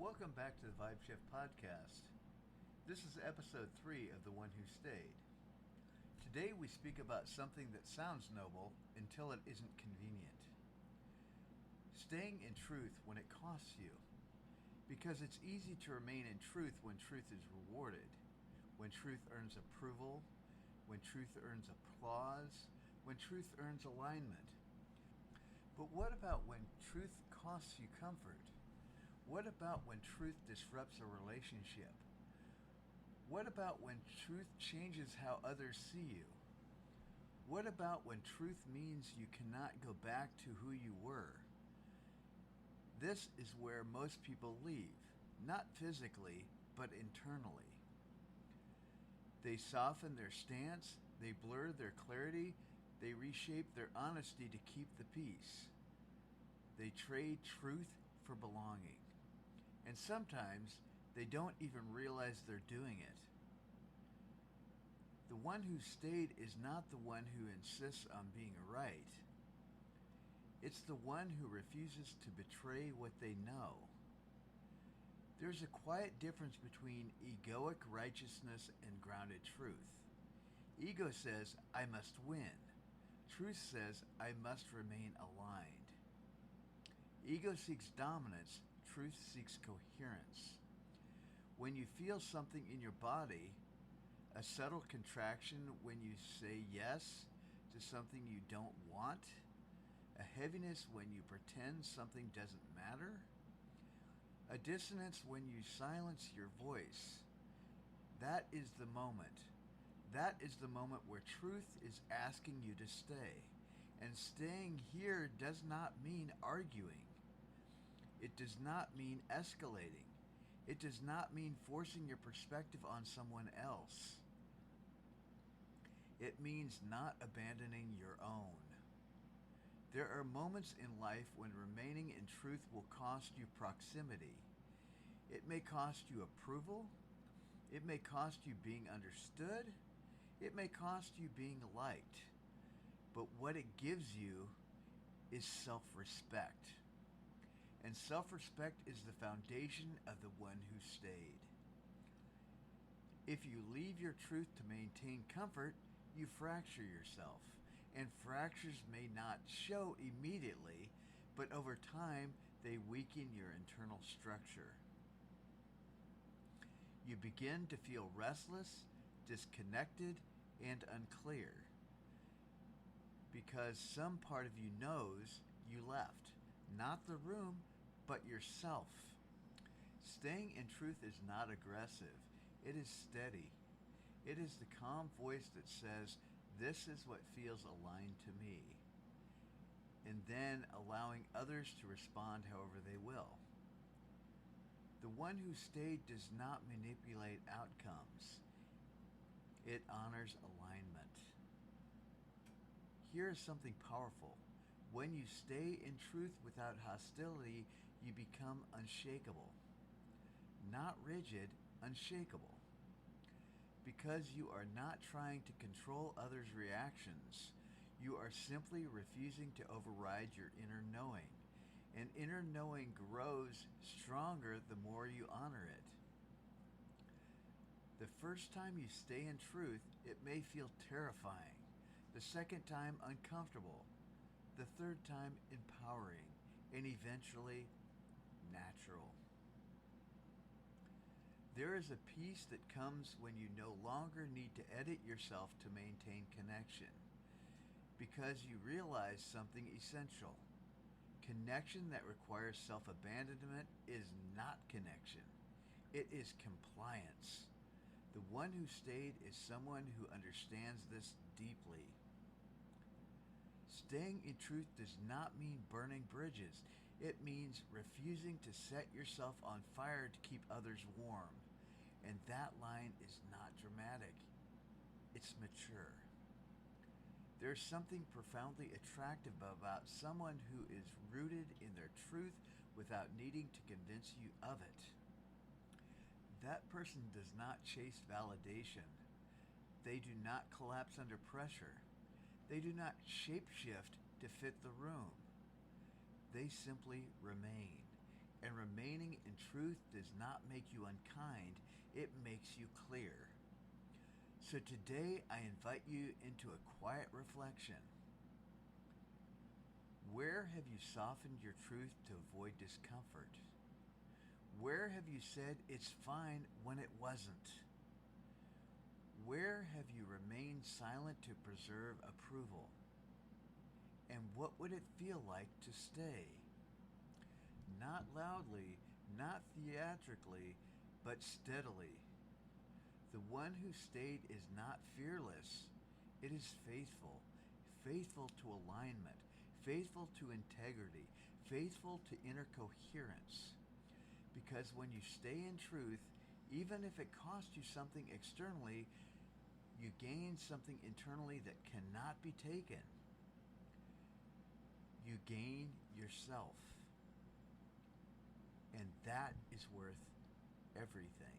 Welcome back to the VybeShift podcast. This is episode 3 of The One Who Stayed. Today we speak about something that sounds noble until it isn't convenient. Staying in truth when it costs you. Because it's easy to remain in truth when truth is rewarded, when truth earns approval, when truth earns applause, when truth earns alignment. But what about when truth costs you comfort? What about when truth disrupts a relationship? What about when truth changes how others see you? What about when truth means you cannot go back to who you were? This is where most people leave, not physically, but internally. They soften their stance, they blur their clarity, they reshape their honesty to keep the peace. They trade truth for belonging. And sometimes they don't even realize they're doing it. The one who stayed is not the one who insists on being right. It's the one who refuses to betray what they know. There's a quiet difference between egoic righteousness and grounded truth. Ego says, I must win. Truth says, I must remain aligned. Ego seeks dominance. Truth seeks coherence. When you feel something in your body, a subtle contraction when you say yes to something you don't want, a heaviness when you pretend something doesn't matter, a dissonance when you silence your voice, that is the moment. That is the moment where truth is asking you to stay. And staying here does not mean arguing. It does not mean escalating. It does not mean forcing your perspective on someone else. It means not abandoning your own. There are moments in life when remaining in truth will cost you proximity. It may cost you approval. It may cost you being understood. It may cost you being liked. But what it gives you is self-respect. And self-respect is the foundation of the one who stayed. If you leave your truth to maintain comfort, you fracture yourself. And fractures may not show immediately, but over time they weaken your internal structure. You begin to feel restless, disconnected, and unclear. Because some part of you knows you left. Not the room, but yourself. Staying in truth is not aggressive. It is steady. It is the calm voice that says, this is what feels aligned to me. And then allowing others to respond however they will. The one who stayed does not manipulate outcomes. It honors alignment. Here is something powerful. When you stay in truth without hostility, you become unshakable. Not rigid, unshakable. Because you are not trying to control others' reactions. You are simply refusing to override your inner knowing. And inner knowing grows stronger the more you honor it. The first time you stay in truth, it may feel terrifying. The second time, uncomfortable. The third time, empowering, and eventually, natural. There is a peace that comes when you no longer need to edit yourself to maintain connection, because you realize something essential. Connection that requires self-abandonment is not connection. It is compliance. The one who stayed is someone who understands this deeply. Staying in truth does not mean burning bridges. It means refusing to set yourself on fire to keep others warm. And that line is not dramatic. It's mature. There's something profoundly attractive about someone who is rooted in their truth without needing to convince you of it. That person does not chase validation. They do not collapse under pressure. They do not shapeshift to fit the room. They simply remain. And remaining in truth does not make you unkind, it makes you clear. So today I invite you into a quiet reflection. Where have you softened your truth to avoid discomfort? Where have you said it's fine when it wasn't? Where have you remained silent to preserve approval? And what would it feel like to stay? Not loudly, not theatrically, but steadily. The one who stayed is not fearless. It is faithful. Faithful to alignment. Faithful to integrity. Faithful to inner coherence. Because when you stay in truth, even if it costs you something externally, you gain something internally that cannot be taken. You gain yourself. And that is worth everything.